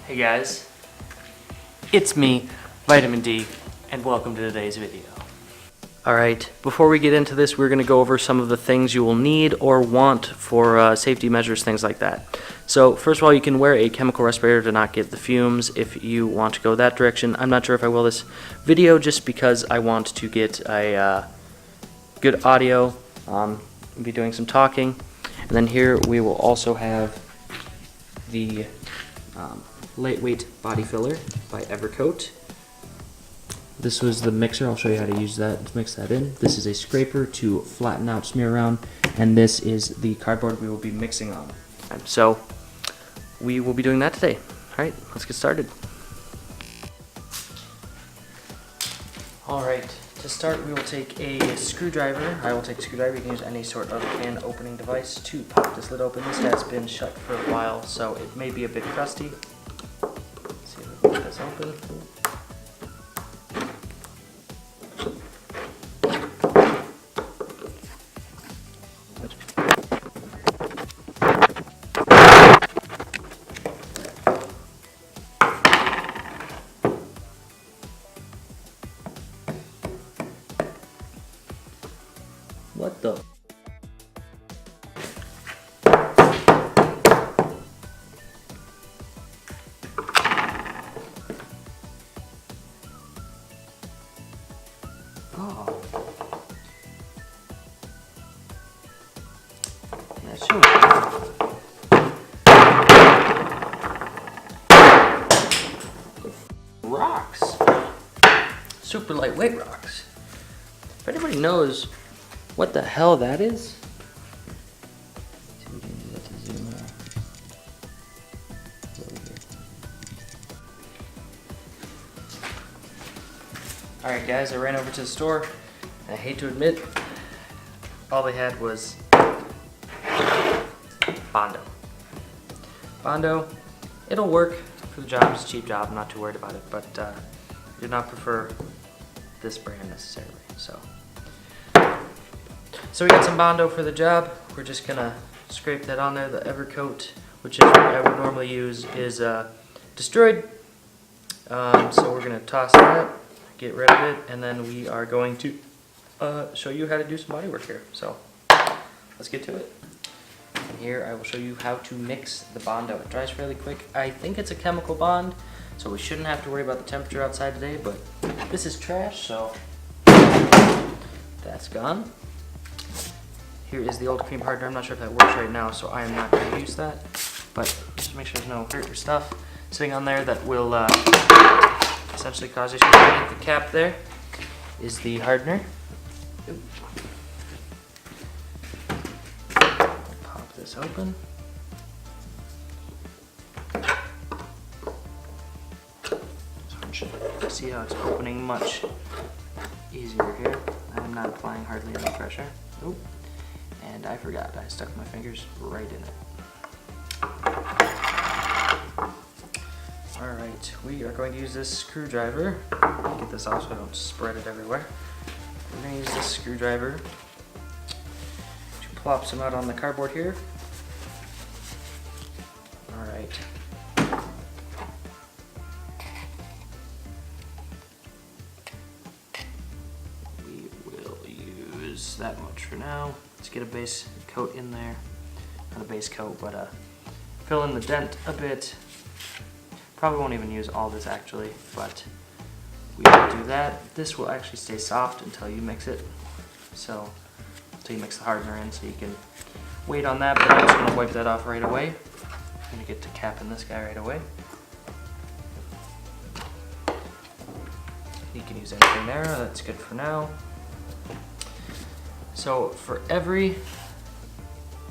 Hey guys, it's me, Vitamin D, and welcome to today's video. Alright, before we get into this, we're going to go over some of the things you will need or want for safety measures, things like that. So first of all, you can wear a chemical respirator to not get the fumes if you want to go that direction. I'm not sure if I will this video just because I want to get a good audio. I'll be doing some talking. And then here we will also have the lightweight body filler by Evercoat. This was the mixer. I'll show you how to use that to mix that in. This is a scraper to flatten out, smear around, and this is the cardboard we will be mixing on. And so we will be doing that today. All right, let's get started. All right, to start we will take a screwdriver. I will take a screwdriver. You can use any sort of can opening device to pop this lid open. This has been shut for a while, so it may be a bit crusty. Let's see if we can get this open. What the? Oh. Yeah, sure. Rocks. Super lightweight rocks. If anybody knows what the hell that is? See if we can do that to zoom out. Alright guys, I ran over to the store. I hate to admit, all they had was Bondo. Bondo, it'll work for the job. It's a cheap job, I'm not too worried about it, but I did not prefer this brand necessarily. So we got some Bondo for the job. We're just gonna scrape that on there. The Evercoat, which is what I would normally use, is destroyed. So we're gonna toss that, get rid of it, and then we are going to show you how to do some body work here. So let's get to it. And here I will show you how to mix the Bondo. It dries fairly quick. I think it's a chemical bond, so we shouldn't have to worry about the temperature outside today, but this is trash, so that's gone. Here is the old cream hardener. I'm not sure if that works right now, so I am not going to use that. But just to make sure there's no dirt or stuff sitting on there that will essentially cause issues. Underneath the cap there is the hardener. Oop. Pop this open. So see how it's opening much easier here. I'm not applying hardly any pressure. Oop. And I forgot, I stuck my fingers right in it. Alright, we are going to use this screwdriver. Get this off so I don't spread it everywhere. We're going to use this screwdriver to plop some out on the cardboard here. Alright. We will use that much for now. Let's get a base coat in there. Not a base coat, but fill in the dent a bit. Probably won't even use all this actually, but we will do that. This will actually stay soft until you mix it. So, until you mix the hardener in, so you can wait on that, but I'm just gonna wipe that off right away. I'm gonna get to capping this guy right away. You can use anything there, that's good for now. So for every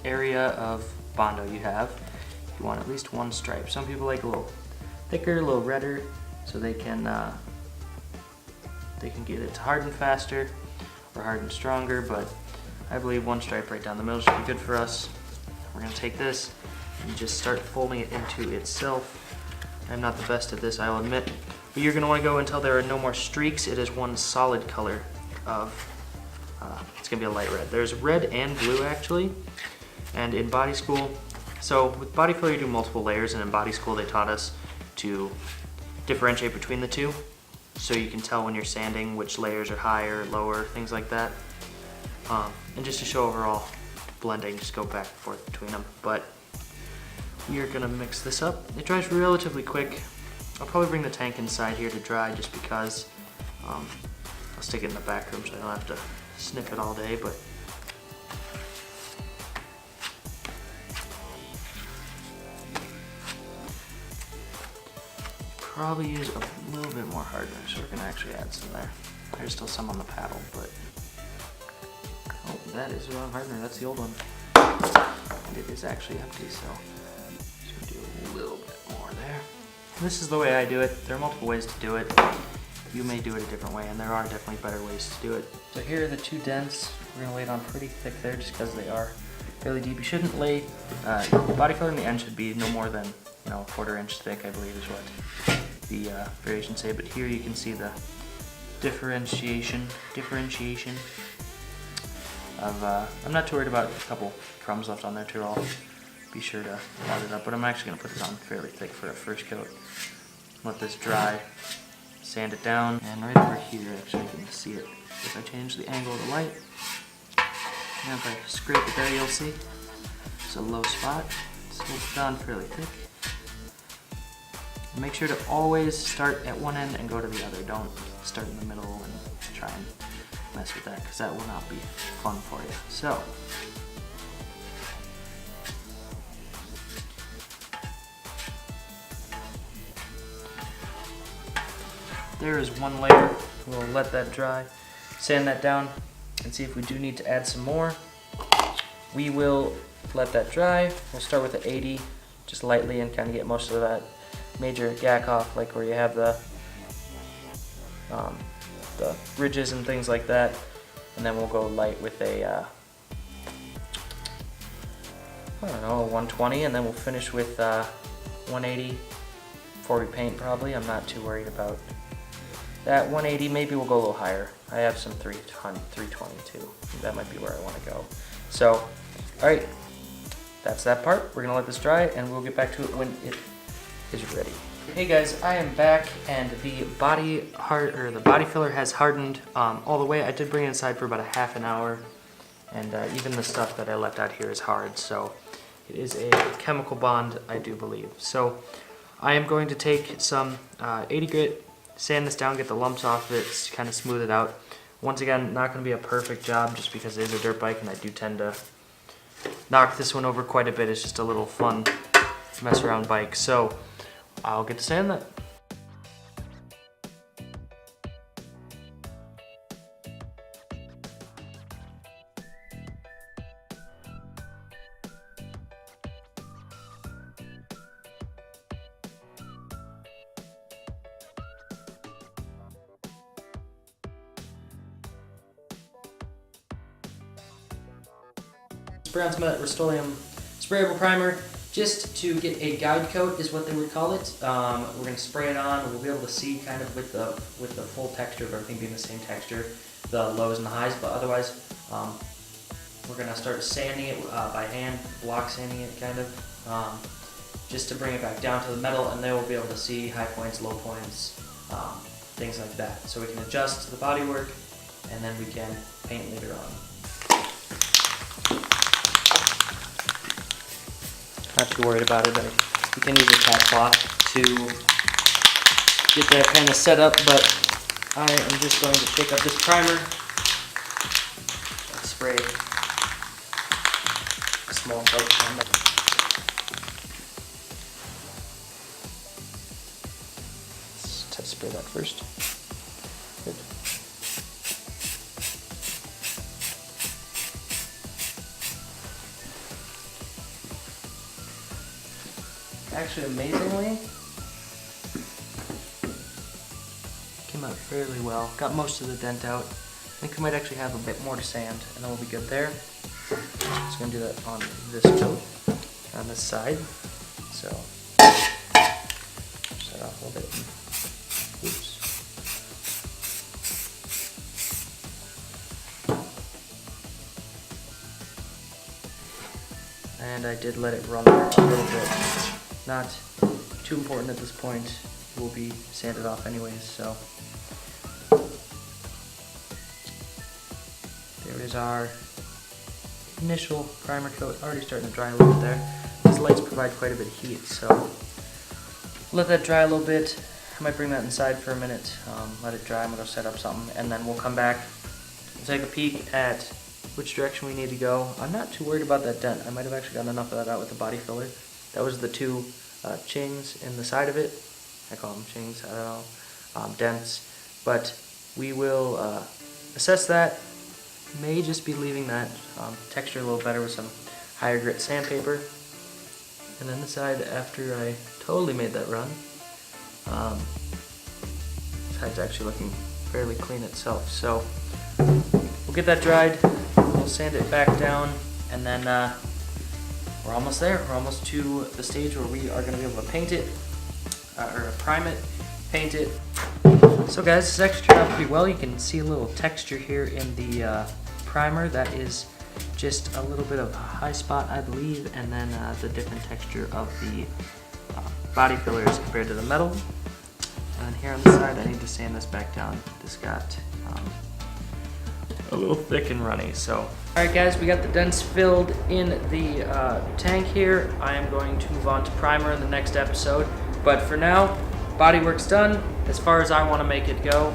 area of Bondo you have, you want at least one stripe. Some people like a little thicker, a little redder, so they can get it to harden faster or harden stronger, but I believe one stripe right down the middle should be good for us. We're gonna take this and just start folding it into itself. I'm not the best at this, I'll admit, but you're gonna wanna go until there are no more streaks. It is one solid color of it's gonna be a light red. There's red and blue actually, and in body school, so with body fill you do multiple layers, and in body school they taught us to differentiate between the two, so you can tell when you're sanding which layers are higher, lower, things like that. And just to show overall blending, just go back and forth between them. But we are gonna mix this up. It dries relatively quick. I'll probably bring the tank inside here to dry just because I'll stick it in the back room so I don't have to sniff it all day. But probably use a little bit more hardener, so we're gonna actually add some there. There's still some on the paddle, but oh, that is the wrong hardener. That's the old one, and it is actually empty. So just gonna do a little bit more there. And this is the way I do it. There are multiple ways to do it. You may do it a different way, and there are definitely better ways to do it. So here are the two dents. We're gonna lay it on pretty thick there, just because they are fairly deep. You shouldn't lay body filler in the end should be no more than a 1/4 inch thick, I believe is what the variations say. But here you can see the differentiation of. I'm not too worried about a couple crumbs left on there too. I'll be sure to add it up, but I'm actually gonna put this on fairly thick for a first coat. Let this dry. Sand it down, and right over here, actually, you can see it. If I change the angle of the light, and if I scrape it there, you'll see it's a low spot. So it's done fairly thick. Make sure to always start at one end and go to the other. Don't start in the middle and try and mess with that, because that will not be fun for you. So, there is one layer. We'll let that dry, sand that down, and see if we do need to add some more. We will let that dry. We'll start with the 80, just lightly, and kind of get most of that major gack off, like where you have the ridges and things like that. And then we'll go light with a, I don't know, a 120, and then we'll finish with 180 before we paint probably. I'm not too worried about that. 180, maybe we'll go a little higher. I have some 320 too. That might be where I want to go. So, all right, that's that part. We're gonna let this dry, and we'll get back to it when it is ready. Hey guys, I am back, and the body filler has hardened all the way. I did bring it inside for about a half an hour, and even the stuff that I left out here is hard. So it is a chemical bond, I do believe. So I am going to take some 80 grit, sand this down, get the lumps off of it, kind of smooth it out. Once again, not going to be a perfect job just because it is a dirt bike, and I do tend to knock this one over quite a bit. It's just a little fun mess around bike. So I'll get to sand that. Spray on some of that Rust-Oleum sprayable primer, just to get a guide coat is what they would call it. We're going to spray it on, and we'll be able to see kind of with the full texture of everything being the same texture, the lows and the highs. But otherwise, we're going to start sanding it by hand, block sanding it kind of, just to bring it back down to the metal, and then we'll be able to see high points, low points, things like that. So we can adjust the bodywork, and then we can paint later on. Not too worried about it. You can use a cat cloth to get that kind of set up, but I am just going to shake up this primer and spray a small coat on it. Let's test spray that first. Good. Actually, amazingly, came out fairly well. Got most of the dent out. I think we might actually have a bit more to sand, and then we'll be good there. Just gonna do that on this coat, on this side. So, set off a little bit. Oops. And I did let it run there a little bit. Not too important at this point. It will be sanded off anyways, so. There is our initial primer coat, already starting to dry a little bit there. These lights provide quite a bit of heat, so let that dry a little bit. I might bring that inside for a minute, let it dry. I'm gonna set up something, and then we'll come back and take a peek at which direction we need to go. I'm not too worried about that dent. I might have actually gotten enough of that out with the body filler. That was the two chings in the side of it. I call them chings, I don't know, dents. But we will assess that. May just be leaving that texture a little better with some higher grit sandpaper. And then the side after I totally made that run, this side's actually looking fairly clean itself. So we'll get that dried, we'll sand it back down, and then we're almost there. We're almost to the stage where we are going to be able to paint it, or prime it, paint it. So guys, this actually turned out pretty well. You can see a little texture here in the primer. That is just a little bit of a high spot, I believe, and then the different texture of the body fillers compared to the metal. And then here on the side, I need to sand this back down. This got a little thick and runny. So, alright guys, we got the dents filled in the tank here. I am going to move on to primer in the next episode. But for now, bodywork's done as far as I want to make it go,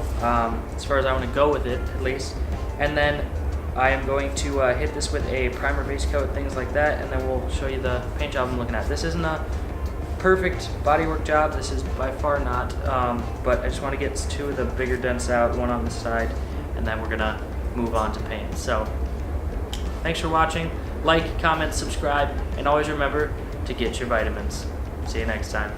as far as I want to go with it at least. And then I am going to hit this with a primer base coat, things like that, and then we'll show you the paint job I'm looking at. This isn't a perfect bodywork job, this is by far not, but I just want to get two of the bigger dents out, one on the side, and then we're gonna move on to paint. So thanks for watching. Like, comment, subscribe, and always remember to get your vitamins. See you next time.